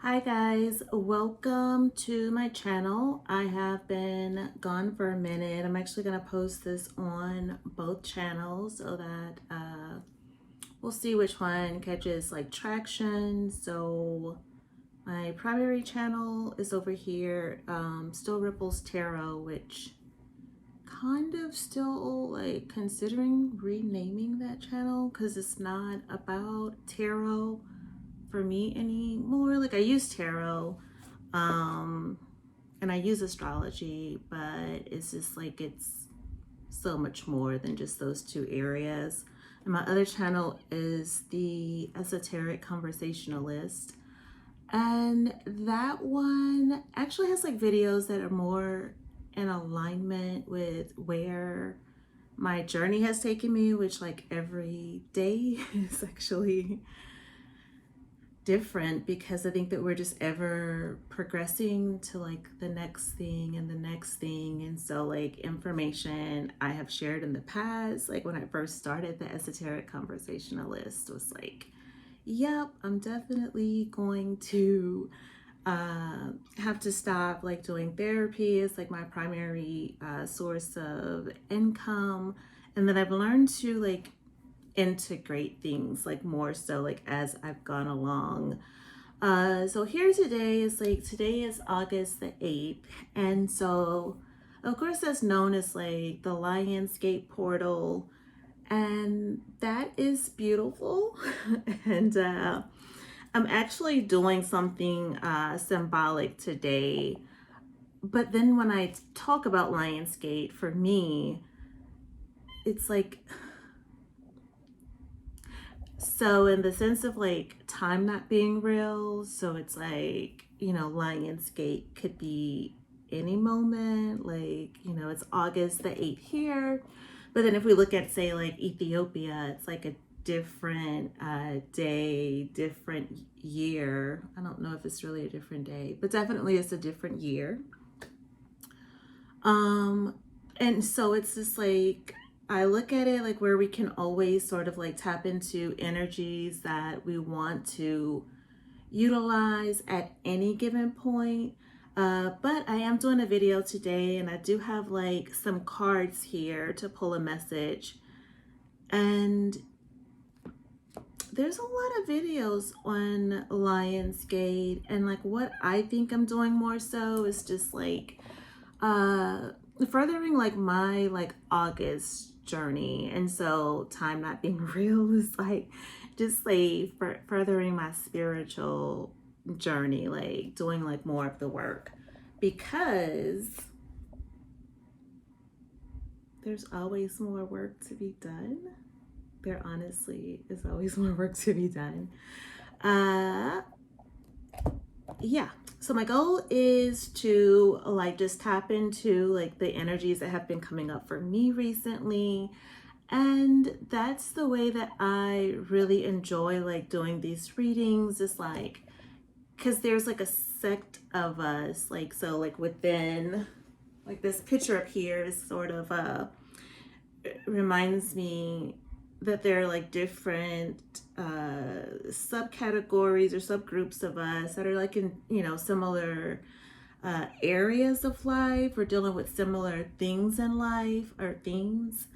Hi guys, welcome to my channel. I have been gone for a minute. I'm actually going to post this on both channels so that we'll see which one catches like traction. So my primary channel is over here, Still Ripples Tarot, which kind of still like considering renaming that channel because it's not about tarot for me anymore. Like I use tarot and I use astrology, but it's just like it's so much more than just those two areas. And my other channel is the Esoteric Conversationalist, and that one actually has like videos that are more in alignment with where my journey has taken me, which like every day is actually different because I think that we're just ever progressing to like the next thing and the next thing. And so like information I have shared in the past, like when I first started the Esoteric Conversationalist, was like, yep, I'm definitely going to have to stop like doing therapy as like my primary source of income. And then I've learned to like integrate things like more so like as I've gone along. So here today is August the 8th, and so of course that's known as like the Lionsgate portal, and that is beautiful. And I'm actually doing something symbolic today, but then when I talk about Lionsgate, for me it's like, so in the sense of like time not being real, so it's like, Lionsgate could be any moment, like, it's August the 8th here. But then if we look at, say, like Ethiopia, it's like a different day, different year. I don't know if it's really a different day, but definitely it's a different year. And so it's just like, I look at it like where we can always sort of like tap into energies that we want to utilize at any given point. But I am doing a video today and I do have like some cards here to pull a message. And there's a lot of videos on Lionsgate, and like what I think I'm doing more so is just like furthering like my like August journey. And so time not being real is like just like furthering my spiritual journey, like doing like more of the work, because there's always more work to be done. There honestly is always more work to be done. Yeah, so my goal is to like just tap into like the energies that have been coming up for me recently, and that's the way that I really enjoy like doing these readings. Is like, because there's like a sect of us, like, so like within like this picture up here is sort of reminds me that there are like different subcategories or subgroups of us that are like in, similar areas of life, or dealing with similar things in life or themes.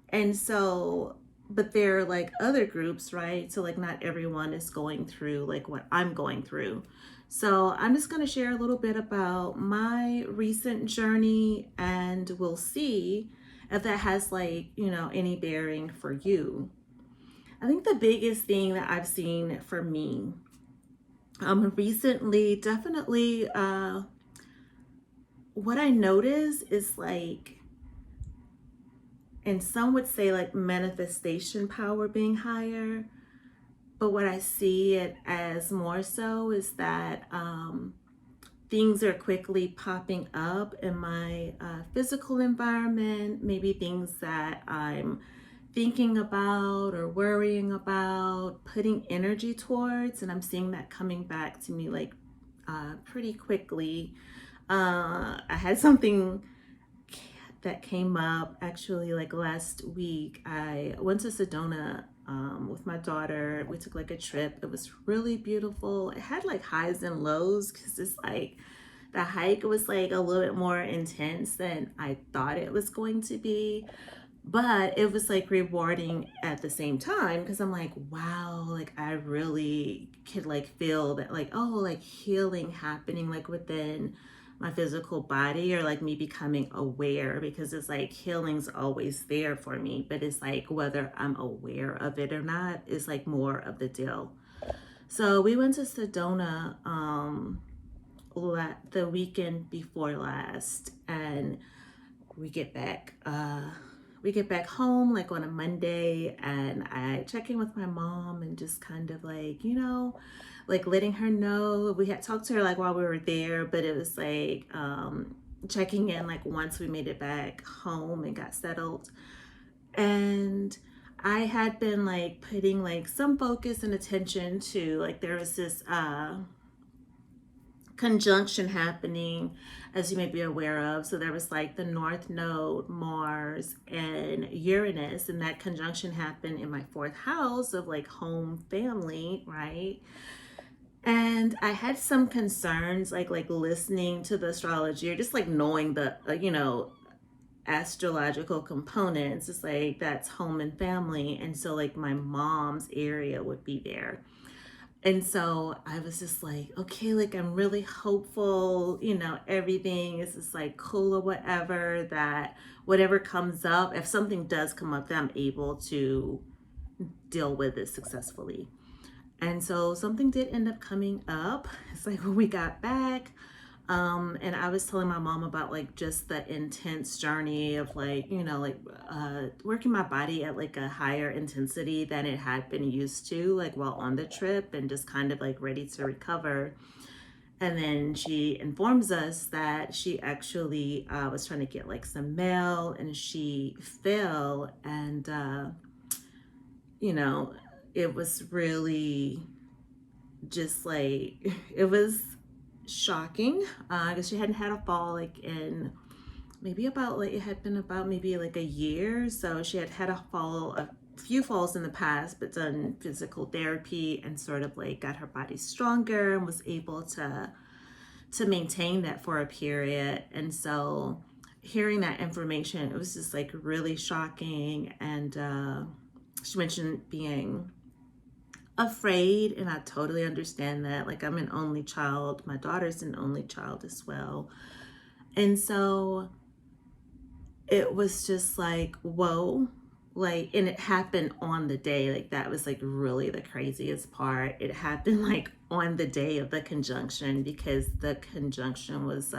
And so, but there are like other groups, right? So like not everyone is going through like what I'm going through. So I'm just going to share a little bit about my recent journey, and we'll see if that has like, any bearing for you. I think the biggest thing that I've seen for me recently, definitely what I notice is like, and some would say like manifestation power being higher, but what I see it as more so is that things are quickly popping up in my physical environment, maybe things that I'm thinking about or worrying about, putting energy towards, and I'm seeing that coming back to me like pretty quickly. I had something that came up actually like last week. I went to Sedona with my daughter. We took like a trip. It was really beautiful. It had like highs and lows because it's like the hike was like a little bit more intense than I thought it was going to be, but it was like rewarding at the same time because I'm like, wow, like I really could like feel that, like, oh, like healing happening like within my physical body, or like me becoming aware, because it's like healing's always there for me, but it's like whether I'm aware of it or not is like more of the deal. So we went to Sedona the weekend before last, and we get back home like on a Monday, and I check in with my mom and just kind of like, like letting her know. We had talked to her like while we were there, but it was like checking in like once we made it back home and got settled. And I had been like putting like some focus and attention to, like, there was this conjunction happening, as you may be aware of. So there was like the North Node, Mars, and Uranus, and that conjunction happened in my fourth house of like home, family, right? And I had some concerns, like listening to the astrology, or just like knowing the astrological components. It's like that's home and family, and so like my mom's area would be there. And so I was just like, okay, like I'm really hopeful, everything is just like cool or whatever, that whatever comes up, if something does come up, that I'm able to deal with it successfully. And so something did end up coming up. It's like when we got back, and I was telling my mom about like just the intense journey of like, working my body at like a higher intensity than it had been used to, like while on the trip, and just kind of like ready to recover. And then she informs us that she actually was trying to get like some mail, and she fell, and it was really just like, it was shocking because she hadn't had a fall like in maybe about like, it had been about maybe like a year. So she had had a few falls in the past, but done physical therapy and sort of like got her body stronger and was able to maintain that for a period. And so hearing that information, it was just like really shocking. And she mentioned being afraid, and I totally understand that. Like, I'm an only child, my daughter's an only child as well, and so it was just like, whoa. Like, and it happened on the day, like that was like really the craziest part. It happened like on the day of the conjunction, because the conjunction was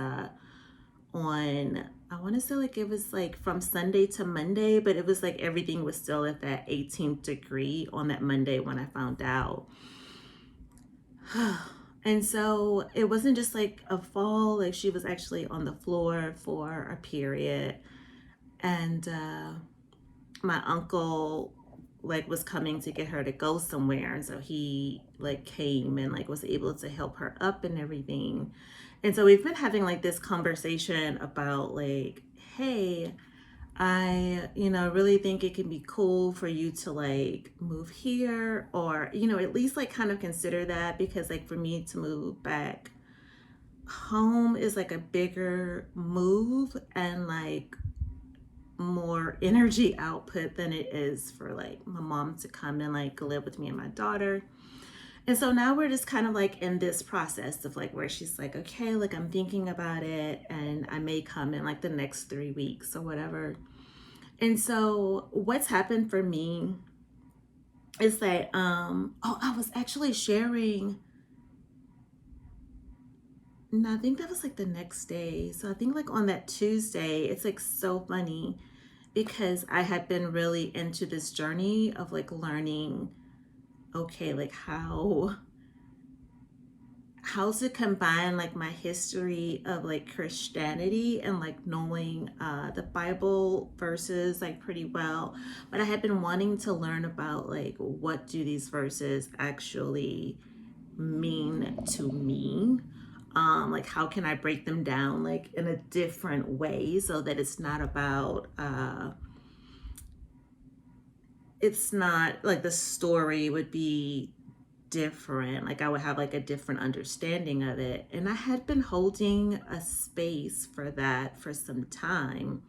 on, I want to say like it was like from Sunday to Monday, but it was like everything was still at that 18th degree on that Monday when I found out. And so it wasn't just like a fall, like she was actually on the floor for a period. And my uncle like was coming to get her to go somewhere, and so he like came and like was able to help her up and everything. And so we've been having like this conversation about like, hey, I really think it can be cool for you to like move here, or at least like kind of consider that, because like for me to move back home is like a bigger move and like more energy output than it is for like my mom to come and like live with me and my daughter. And so now we're just kind of like in this process of like where she's like, okay, like I'm thinking about it, and I may come in like the next 3 weeks or whatever. And so what's happened for me is that I was actually sharing, no, I think that was like the next day. So I think like on that Tuesday, it's like so funny because I had been really into this journey of like learning, okay, like how to combine like my history of like Christianity and like knowing the Bible verses like pretty well. But I had been wanting to learn about like, what do these verses actually mean to me? Like how can I break them down like in a different way, so that it's not about it's not like the story would be different. Like I would have like a different understanding of it. And I had been holding a space for that for some time.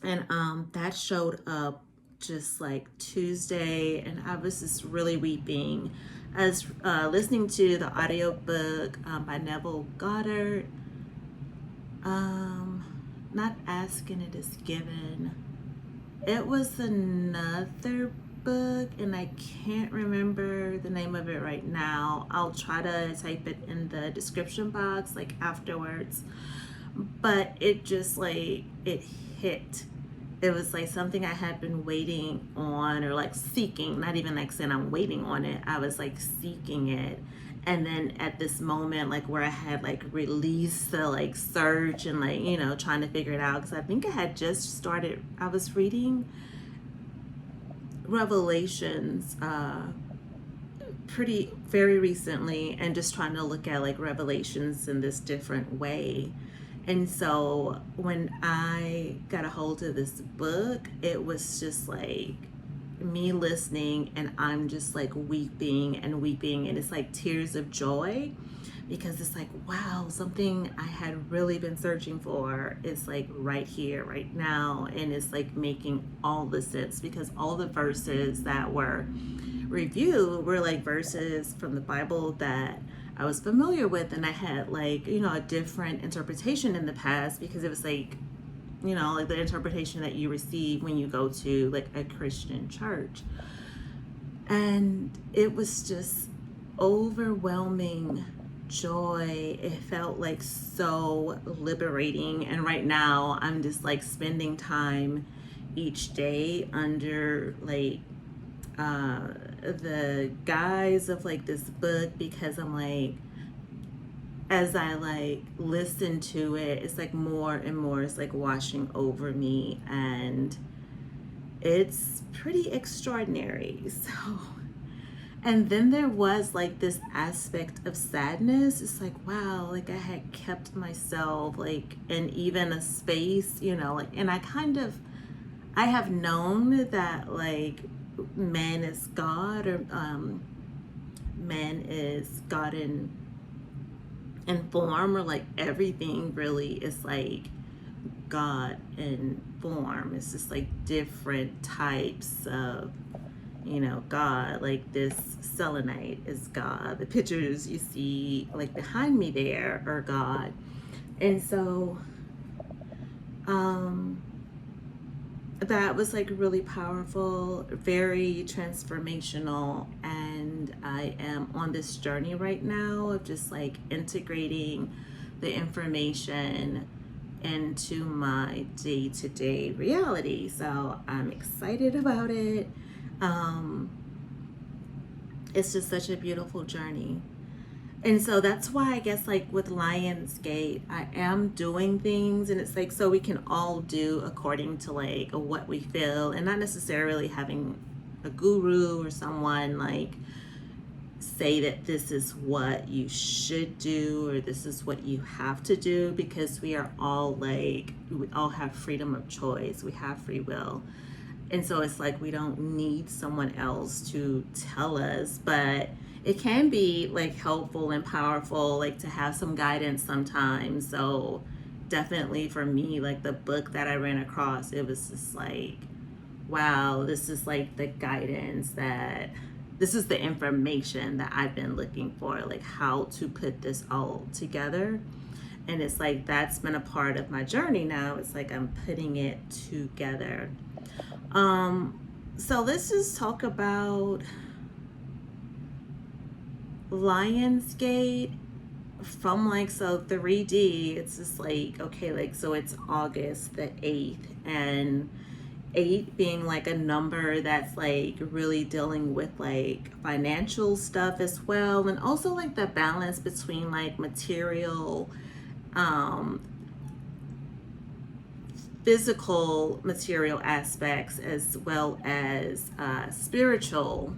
And that showed up just like Tuesday, and I was just really weeping. I was listening to the audiobook by Neville Goddard. Not Asking, It Is Given. It was another book, and I can't remember the name of it right now. I'll try to type it in the description box like afterwards. But it just like, it hit. It was like something I had been waiting on, or like seeking, not even like saying I'm waiting on it. I was like seeking it. And then at this moment, like where I had like released the like search and like, you know, trying to figure it out. Cause I think I had just started, I was reading Revelations, very recently, and just trying to look at like Revelations in this different way. And so when I got a hold of this book, it was just like me listening, and I'm just like weeping and weeping, and it's like tears of joy, because it's like, wow, something I had really been searching for is like right here, right now. And it's like making all the sense, because all the verses that were reviewed were like verses from the Bible that I was familiar with, and I had like, you know, a different interpretation in the past, because it was like, you know, like the interpretation that you receive when you go to like a Christian church. And it was just overwhelming joy. It felt like so liberating. And right now I'm just like spending time each day under like the guise of like this book, because I'm like, as I like listen to it, it's like more and more, it's like washing over me, and it's pretty extraordinary. So, and then there was like this aspect of sadness. It's like, wow, like I had kept myself like in even a space, you know, like, and I have known that like man is God, or man is God in form, or like everything really is like God in form. It's just like different types of, you know, God. Like this selenite is God. The pictures you see like behind me there are God. And so that was like really powerful, very transformational. And I am on this journey right now of just like integrating the information into my day-to-day reality. So I'm excited about it. It's just such a beautiful journey. And so that's why I guess like with Lionsgate, I am doing things, and it's like so we can all do according to like what we feel, and not necessarily having a guru or someone like say that this is what you should do or this is what you have to do, because we are all like, we all have freedom of choice, we have free will. And so it's like we don't need someone else to tell us, but it can be like helpful and powerful, like to have some guidance sometimes. So definitely for me, like the book that I ran across, it was just like, wow, this is like the guidance that, this is the information that I've been looking for, like how to put this all together. And it's like, that's been a part of my journey now. It's like I'm putting it together. So let's just talk about Lionsgate from like, so 3D, it's just like, okay, like, so it's August the 8th, and 8 being like a number that's like really dealing with like financial stuff as well, and also like the balance between like material, physical material aspects, as well as spiritual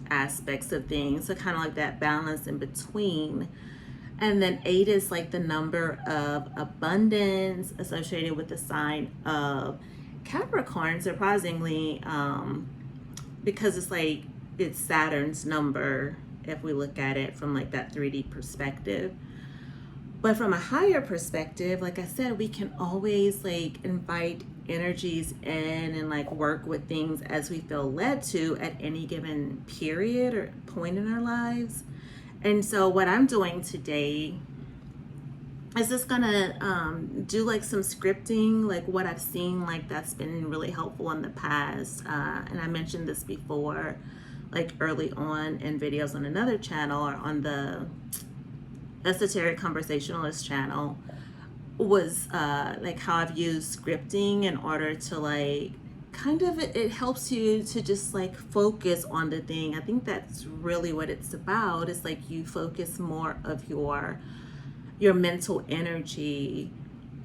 aspects of things. So kind of like that balance in between. And then 8 is like the number of abundance associated with the sign of Capricorn, surprisingly. because it's like it's Saturn's number if we look at it from like that 3D perspective. But from a higher perspective, like I said, we can always like invite energies in and like work with things as we feel led to at any given period or point in our lives. And so what I'm doing today is just gonna do like some scripting, like what I've seen, like that's been really helpful in the past. And I mentioned this before, like early on in videos on another channel or on the Esoteric Conversationalist channel, was like how I've used scripting in order to like kind of it helps you to just like focus on the thing. I think that's really what it's about. It's like you focus more of your mental energy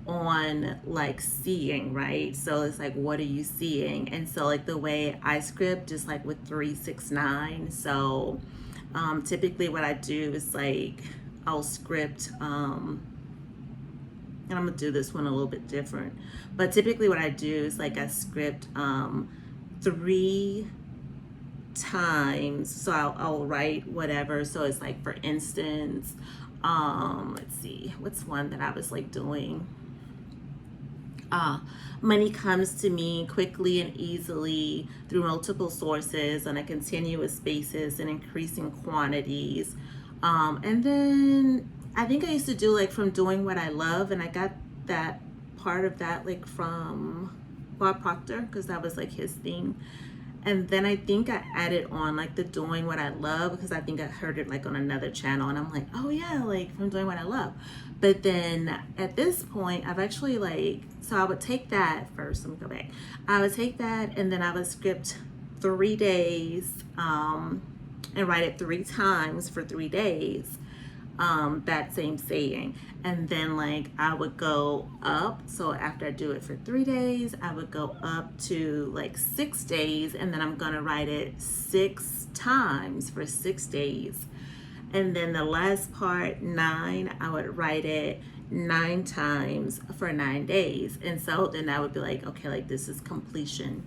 on like seeing, right? So it's like, what are you seeing? And so like the way I script is like with 369. So typically what I do is like I'll script and I'm gonna do this one a little bit different, but typically what I do is like I script 3 times. So I'll write whatever. So it's like, for instance, let's see, what's one that I was like doing? Money comes to me quickly and easily through multiple sources on a continuous basis and increasing quantities. And then I think I used to do like from doing what I love, and I got that part of that like from Bob Proctor because that was like his thing. And then I think I added on like the doing what I love because I think I heard it like on another channel, and I'm like, oh yeah, like from doing what I love. But then at this point, I've actually like, so I would take that first. Let me go back. I would take that and then I would script 3 days and write it 3 times for 3 days. That same saying, and then like I would go up. So after I do it for 3 days, I would go up to like 6 days, and then I'm gonna write it 6 times for 6 days, and then the last part 9, I would write it 9 times for 9 days. And so then I would be like, okay, like this is completion.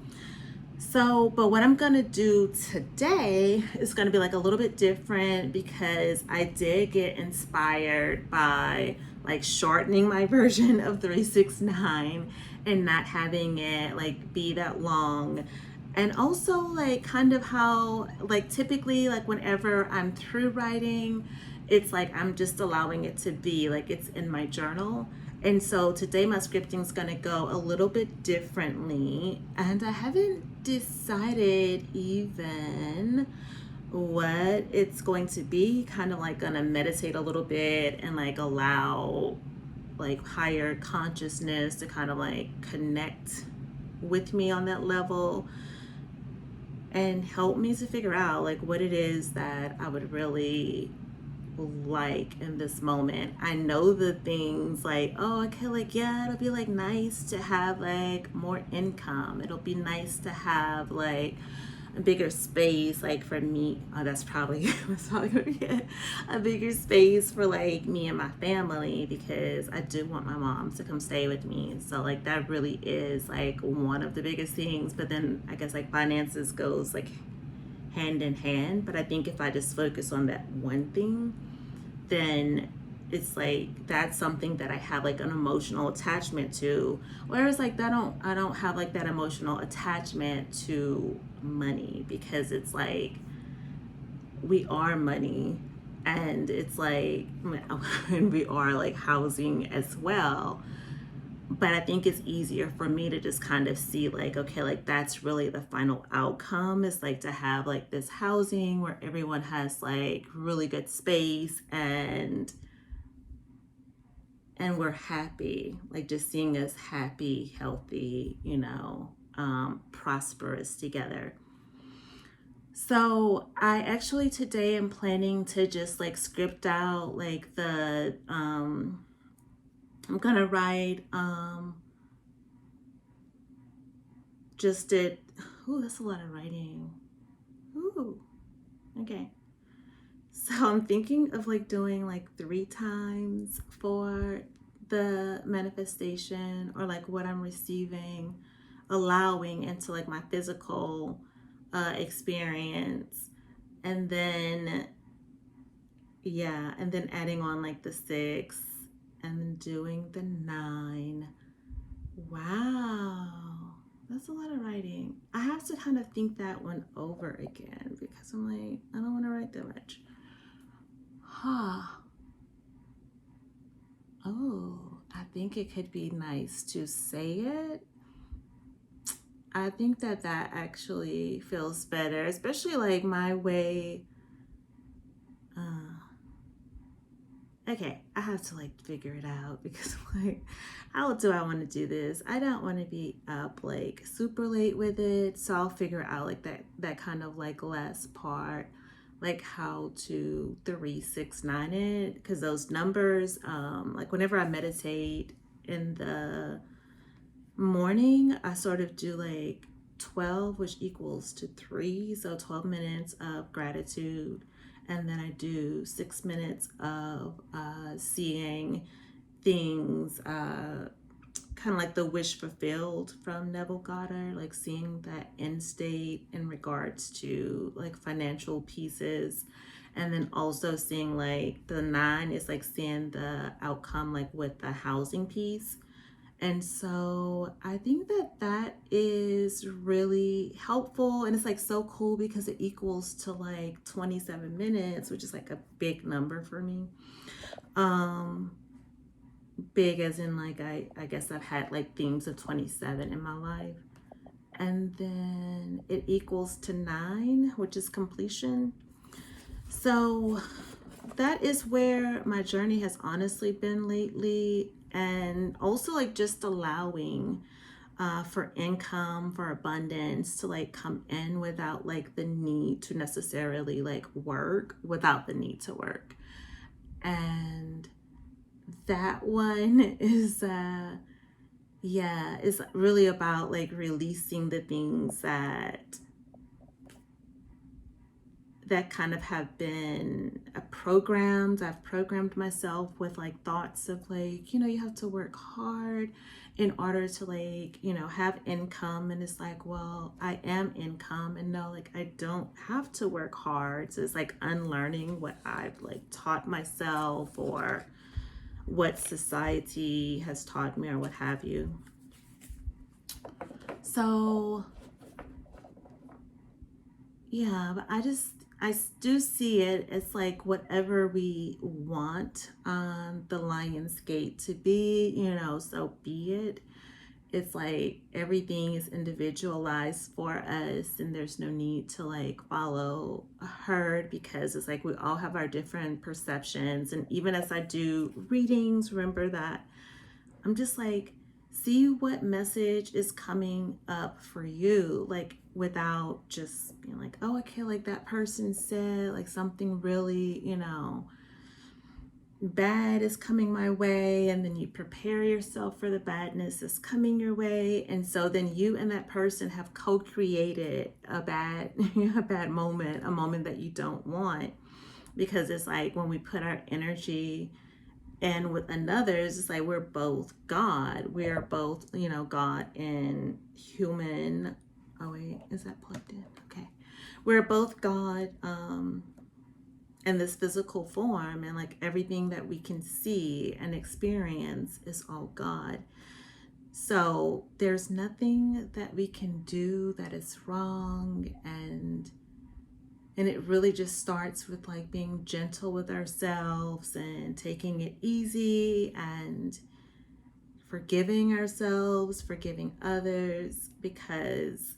So, but what I'm gonna do today is gonna be like a little bit different because I did get inspired by like shortening my version of 369 and not having it like be that long. And also like kind of how like typically like whenever I'm through writing, it's like I'm just allowing it to be like it's in my journal. And so today my scripting is going to go a little bit differently, and I haven't decided even what it's going to be. Kind of like gonna meditate a little bit and like allow like higher consciousness to kind of like connect with me on that level and help me to figure out like what it is that I would really like in this moment. I know the things like, oh, okay, like yeah, it'll be like nice to have like more income. It'll be nice to have like a bigger space, like for me. Oh, that's probably gonna be a bigger space for like me and my family, because I do want my mom to come stay with me. So like that really is like one of the biggest things. But then I guess like finances goes like hand in hand. But I think if I just focus on that one thing, then it's like that's something that I have like an emotional attachment to. Whereas like I don't have like that emotional attachment to money, because it's like we are money, and it's like and we are like housing as well. But I think it's easier for me to just kind of see like, okay, like that's really the final outcome, is like to have like this housing where everyone has like really good space and we're happy, like just seeing us happy, healthy, prosperous together. So I actually today am planning to just like script out like I'm gonna write just did, ooh, that's a lot of writing. Ooh, okay. So I'm thinking of like doing like 3 times for the manifestation, or like what I'm receiving, allowing into like my physical experience. And then, yeah, and then adding on like the 6 and then doing the 9. Wow. That's a lot of writing. I have to kind of think that one over again because I'm like, I don't want to write that much. Huh. Oh, I think it could be nice to say it. I think that that actually feels better, especially like my way. Okay, I have to like figure it out because like, how do I want to do this? I don't want to be up like super late with it, so I'll figure out like that kind of like last part, like how to 369 it, because those numbers, like whenever I meditate in the morning, I sort of do like 12, which equals to 3, so 12 minutes of gratitude, and then I do 6 minutes of seeing things, kind of like the wish fulfilled from Neville Goddard, like seeing that end state in regards to like financial pieces, and then also seeing like the 9 is like seeing the outcome like with the housing piece. And so I think that that is really helpful. And it's like so cool because it equals to like 27 minutes, which is like a big number for me. Big as in like, I guess I've had like themes of 27 in my life. And then it equals to 9, which is completion. So that is where my journey has honestly been lately. And also like just allowing for income, for abundance to like come in without like the need to necessarily like work, without the need to work. And that one is yeah, it's really about like releasing the things that kind of have been programmed. I've programmed myself with like thoughts of like, you have to work hard in order to like, have income. And it's like, well, I am income, and no, like I don't have to work hard. So it's like unlearning what I've like taught myself or what society has taught me or what have you. So yeah, but I do see it as like whatever we want the Lionsgate to be, so be it. It's like everything is individualized for us, and there's no need to like follow a herd, because it's like we all have our different perceptions. And even as I do readings, remember that I'm just like, see what message is coming up for you, like without just being like, oh, okay, like that person said like something really, bad is coming my way, and then you prepare yourself for the badness that's coming your way, and so then you and that person have co-created a bad a bad moment, a moment that you don't want. Because it's like when we put our energy and with another's, it's like we're both God. We're both, God and human. Oh wait, is that plugged in? Okay. We're both God in this physical form, and like everything that we can see and experience is all God. So there's nothing that we can do that is wrong, and it really just starts with like being gentle with ourselves and taking it easy and forgiving ourselves, forgiving others, because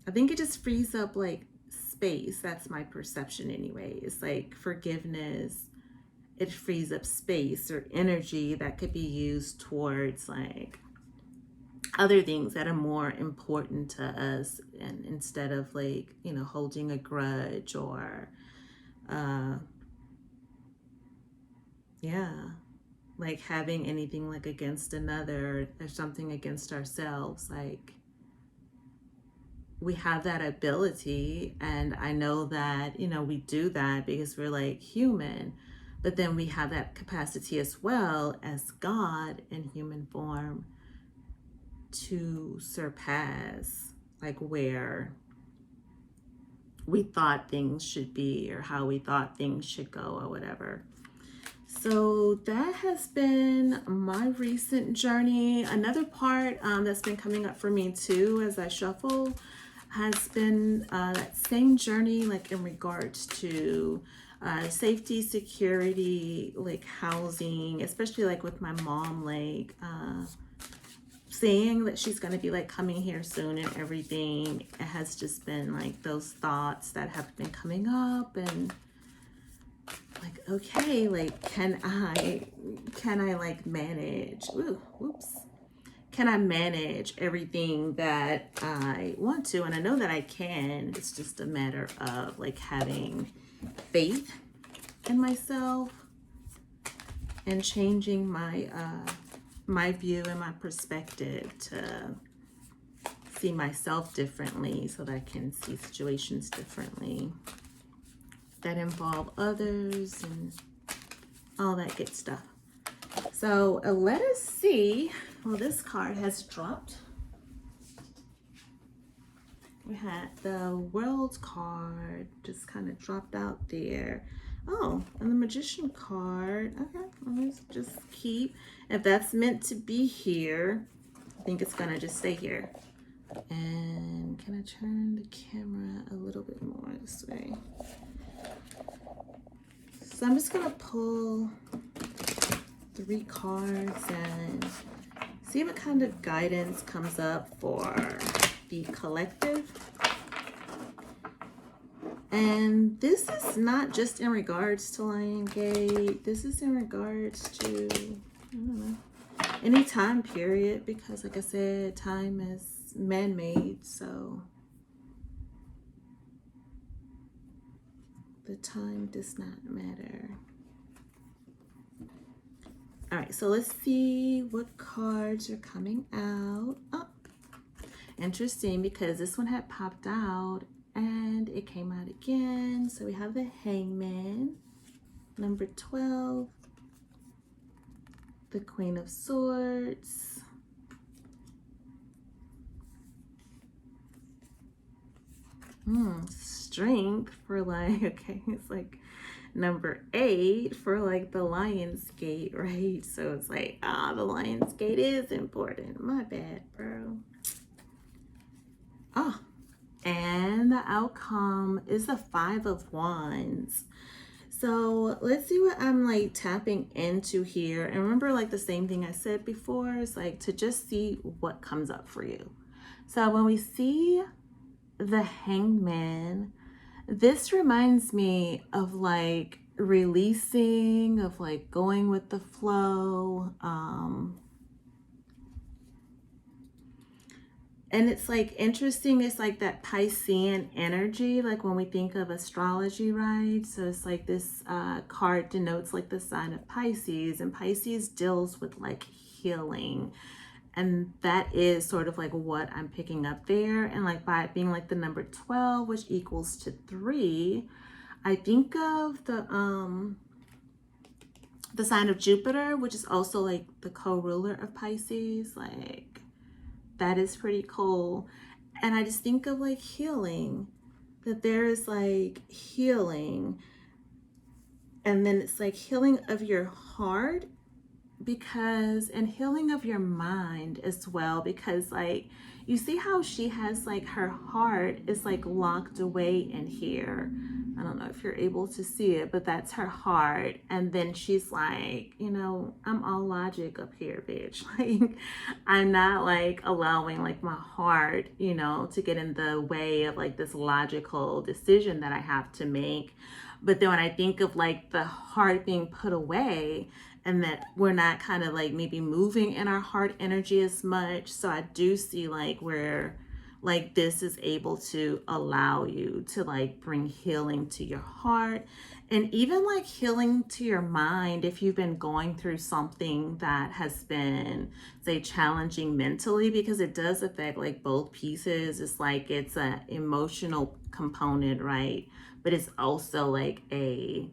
I think it just frees up like space. That's my perception anyway. It's like forgiveness, it frees up space or energy that could be used towards like other things that are more important to us, and instead of like, holding a grudge or yeah, like having anything like against another or something against ourselves. Like we have that ability, and I know that, we do that because we're like human, but then we have that capacity as well as God in human form to surpass like where we thought things should be or how we thought things should go or whatever. So that has been my recent journey. Another part that's been coming up for me too as I shuffle has been that same journey, like in regards to safety, security, like housing, especially like with my mom, like saying that she's going to be like coming here soon and everything. It has just been like those thoughts that have been coming up, and like, okay, like can I like manage, can I manage everything that I want to? And I know that I can. It's just a matter of like having faith in myself and changing my my view and my perspective to see myself differently so that I can see situations differently that involve others and all that good stuff. So let us see. Well, this card has dropped. We had the World card just kind of dropped out there. Oh, and the Magician card. Okay, let's just keep. If that's meant to be here, I think it's gonna just stay here. And can I turn the camera a little bit more this way? So I'm just gonna pull 3 cards and see what kind of guidance comes up for the collective. And this is not just in regards to Lion Gate. This is in regards to, I don't know, any time period, because like I said, time is man-made, so the time does not matter. All right, so let's see what cards are coming out. Oh, interesting, because this one had popped out and it came out again. So we have the Hangman, number 12, the Queen of Swords, Strength for like, okay, it's like number 8 for like the Lion's Gate, right? So it's like, the Lion's Gate is important. My bad, bro. Oh, and the outcome is the 5 of Wands. So let's see what I'm like tapping into here. And remember, like the same thing I said before, is like to just see what comes up for you. So when we see the Hangman, this reminds me of like releasing, of like going with the flow. And it's like interesting, it's like that Piscean energy, like when we think of astrology, right? So it's like this card denotes like the sign of Pisces, and Pisces deals with like healing. And that is sort of like what I'm picking up there. And like by it being like the number 12, which equals to 3, I think of the sign of Jupiter, which is also like the co-ruler of Pisces. Like that is pretty cool. And I just think of like healing, that there is like healing, and then it's like healing of your heart, because, and healing of your mind as well, because like you see how she has like her heart is like locked away in here. I don't know if you're able to see it, but that's her heart. And then she's like, you know, I'm all logic up here, bitch. Like I'm not like allowing like my heart, you know, to get in the way of like this logical decision that I have to make. But then when I think of like the heart being put away, and that we're not kind of like maybe moving in our heart energy as much. So I do see like where like this is able to allow you to like bring healing to your heart, and even like healing to your mind if you've been going through something that has been, say, challenging mentally, because it does affect like both pieces. It's like it's an emotional component, right? But it's also like a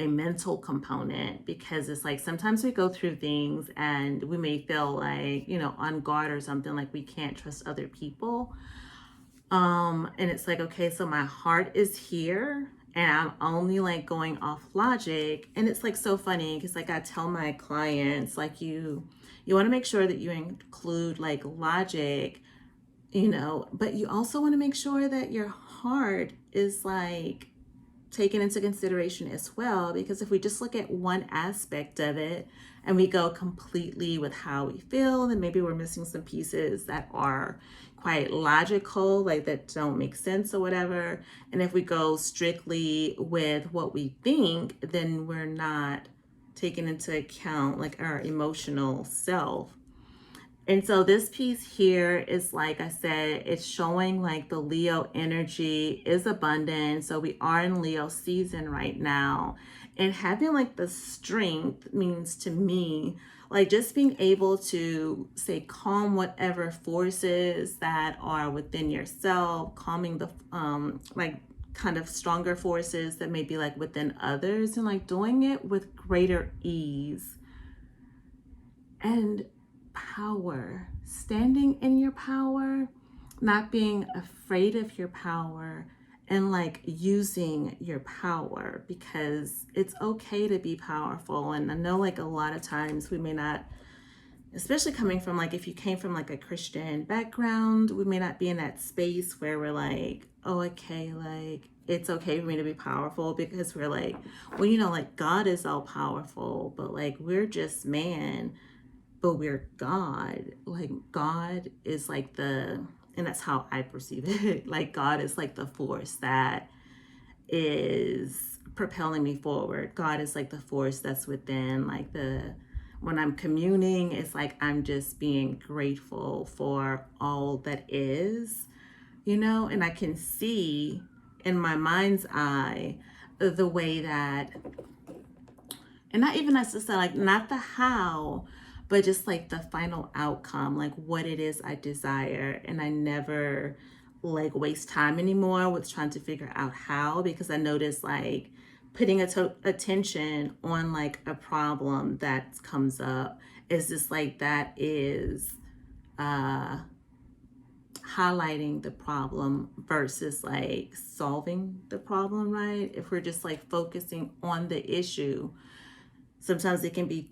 mental component, because it's like sometimes we go through things and we may feel like, you know, on guard or something, like we can't trust other people. And it's like, okay, so my heart is here and I'm only like going off logic. And it's like so funny because like I tell my clients, like you want to make sure that you include like logic, but you also want to make sure that your heart is like taken into consideration as well, because if we just look at one aspect of it and we go completely with how we feel, then maybe we're missing some pieces that are quite logical, like that don't make sense or whatever. And if we go strictly with what we think, then we're not taking into account like our emotional self. And so this piece here is, like I said, it's showing like the Leo energy is abundant. So we are in Leo season right now. And having like the strength means to me, like just being able to say calm whatever forces that are within yourself, calming the like kind of stronger forces that may be like within others, and like doing it with greater ease. And power, standing in your power, not being afraid of your power, and like using your power, because it's okay to be powerful. And I know like a lot of times we may not, especially coming from like, if you came from like a Christian background, we may not be in that space where we're like, oh, okay, like it's okay for me to be powerful, because we're like, well, like God is all powerful, but like we're just man. But we're God. Like God is like and that's how I perceive it. Like God is like the force that is propelling me forward. God is like the force that's within, like when I'm communing, it's like I'm just being grateful for all that is, and I can see in my mind's eye the way that, and not even necessarily like not the how, but just like the final outcome, like what it is I desire. And I never like waste time anymore with trying to figure out how, because I notice like putting attention on like a problem that comes up is just like, that is highlighting the problem versus like solving the problem, right? If we're just like focusing on the issue, sometimes it can be,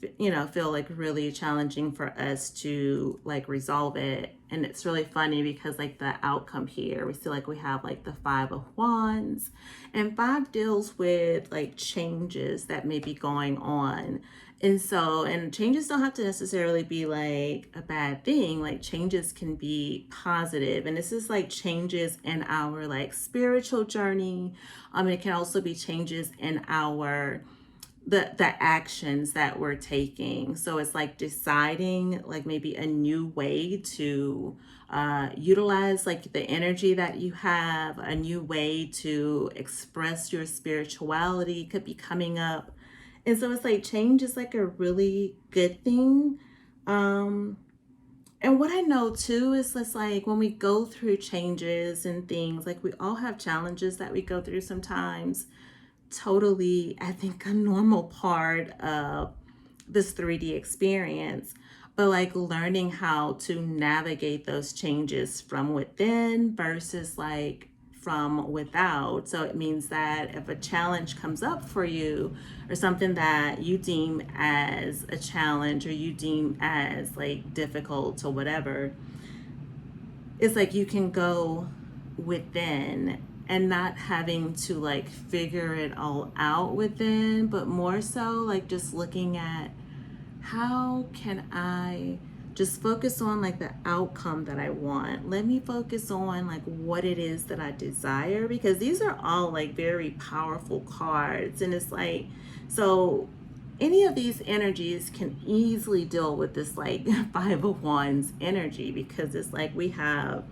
feel like really challenging for us to like resolve it. And it's really funny because like the outcome here, we see like we have like the 5 of Wands, and 5 deals with like changes that may be going on. And changes don't have to necessarily be like a bad thing. Like changes can be positive. And this is like changes in our like spiritual journey. It can also be changes in our the actions that we're taking. So it's like deciding like maybe a new way to utilize like the energy that you have, a new way to express your spirituality could be coming up. And so it's like change is like a really good thing. And what I know too is it's like when we go through changes and things, like we all have challenges that we go through sometimes. Totally, I think, a normal part of this 3D experience, but like learning how to navigate those changes from within versus like from without. So it means that if a challenge comes up for you, or something that you deem as a challenge or you deem as like difficult or whatever, it's like you can go within and not having to like figure it all out within, but more so like just looking at how can I just focus on like the outcome that I want. Let me focus on like what it is that I desire, because these are all like very powerful cards. And it's like, so any of these energies can easily deal with this like 5 of Wands energy, because it's like we have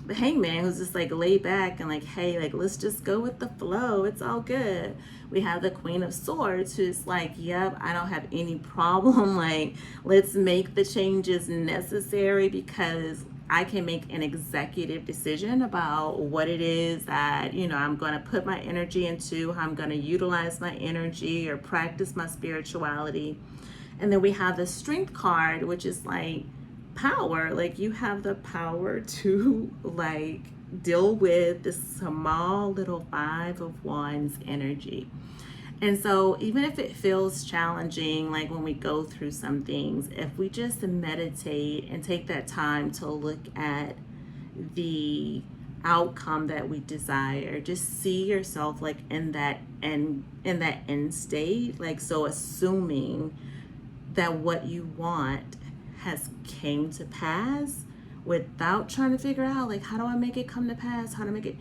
the Hangman, who's just like laid back and like, hey, like let's just go with the flow, it's all good. We have the Queen of Swords, who's like, yep, I don't have any problem, like let's make the changes necessary, because I can make an executive decision about what it is that I'm going to put my energy into, how I'm going to utilize my energy or practice my spirituality. And then we have the Strength card, which is like power. Like you have the power to like deal with this small little Five of Wands energy. And so even if it feels challenging, like when we go through some things, if we just meditate and take that time to look at the outcome that we desire, just see yourself like in that end state. Like, so assuming that what you want has came to pass, without trying to figure out like, how do I make it come to pass, how to make it,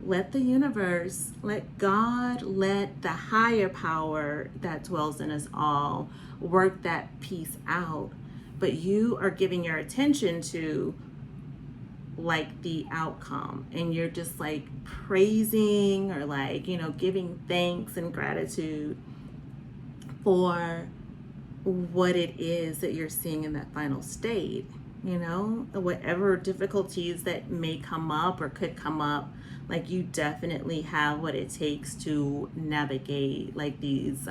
let the universe, let God, let the higher power that dwells in us all work that piece out. But you are giving your attention to like the outcome, and you're just like praising or like, you know, giving thanks and gratitude for what it is that you're seeing in that final state. You know, whatever difficulties that may come up or could come up, like you definitely have what it takes to navigate like these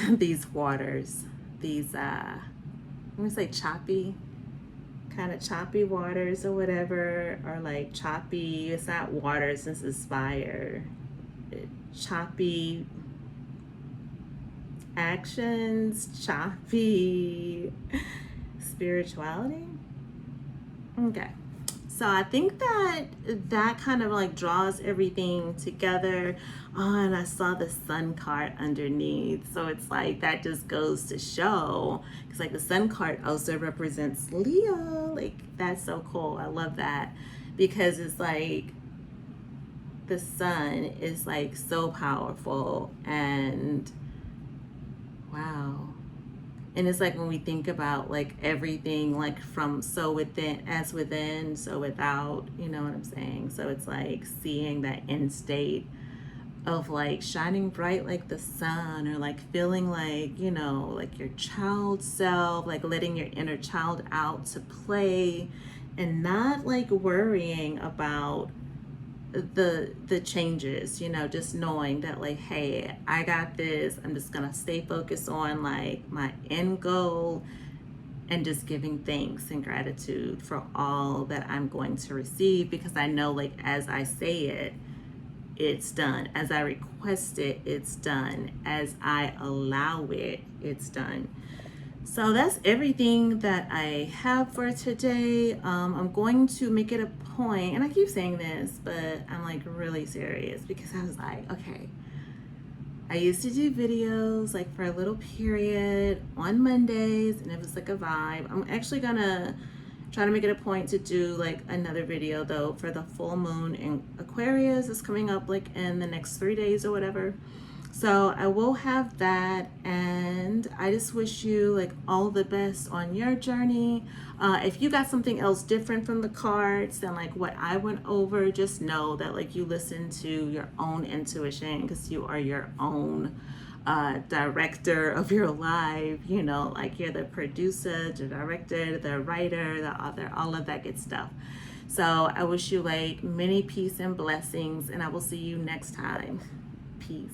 these waters, these I'm gonna say choppy, kind of choppy waters or whatever, or like choppy, it's not water since it's fire, choppy actions, choppy spirituality. Okay, so I think that kind of like draws everything together. Oh, and I saw the sun card underneath, so it's like that just goes to show, because like the sun card also represents Leo. Like, that's so cool. I love that, because it's like the sun is like so powerful, and wow. And it's like when we think about like everything, like from so within as within, so without, you know what I'm saying? So it's like seeing that end state of like shining bright like the sun, or like feeling like, you know, like your child self, like letting your inner child out to play, and not like worrying about the changes, you know, just knowing that like, hey, I got this, I'm just gonna stay focused on like my end goal, and just giving thanks and gratitude for all that I'm going to receive, because I know like as I say it, it's done. As I request it, it's done. As I allow it, it's done. So that's everything that I have for today. I'm going to make it a point, and I keep saying this, but I'm like really serious, because I was like, okay, I used to do videos like for a little period on Mondays, and it was like a vibe. I'm actually gonna try to make it a point to do like another video though for the full moon in Aquarius. Is coming up like in the next 3 days or whatever. So I will have that, and I just wish you like all the best on your journey. If you got something else different from the cards than like what I went over, just know that like you listen to your own intuition, because you are your own director of your life. You know, like you're the producer, the director, the writer, the author, all of that good stuff. So I wish you like many peace and blessings, and I will see you next time. Peace.